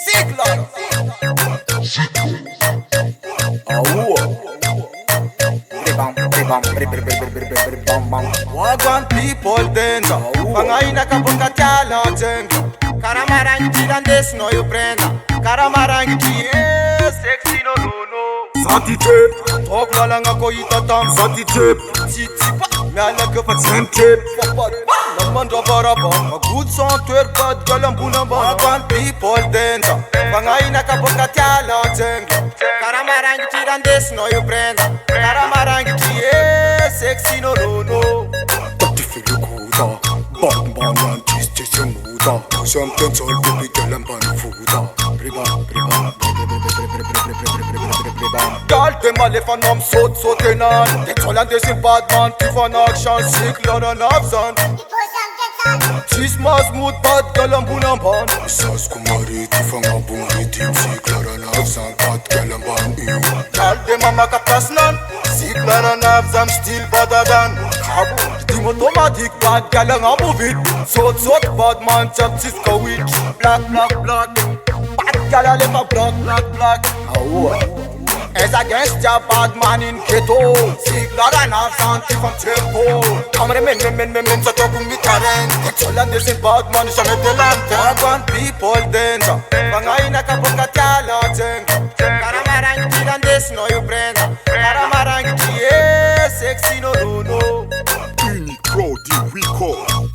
Siclar. Wagwan people danger. Pangaina kabunga tyala jenga. Karamarangi tirandes no you prenda. Karamarangi tie sexy no no no. Santi tape, Talk malanga ko itatam. Santi tape, Titi pa. Miala ka pa Santi tape, Papat. Naman rabaraba. A good song to her bad galambuna ba. Wagwan people danger. Pangaina kabunga tyala jenga. Karamarangi tirandes no you prenda. Karamarangi tie sexy no no no. Tati fili kuda, Batman and Chiste se muda. Something sol baby girl and bunny fuda. Briba, briba, Girl, them a left and I'm so tenan. They tell and they say bad man, thief and action, Siclar and absent. She's more smooth, bad girl and bunamban. Sas kumari tifanga bungi team Siclar and absent. Bad girl and bunny you. Girl, them a make a personal. Siclar and absent still better than Kabu. Team automatic, bad girl and a move it. So bad man, chap Cisco witch. Black, bad girl a left a black. As against your bad man in ghetto. Siclar and absent from tempo. Come men, so talk with me current. It's all and this is bad man, so let the land. Wagwan people danger. Pangaina kapunga tyala jenga. Karamarangi tirandes no you prenda. Karamarangi tie sexy no no no. Bini crowd, we call.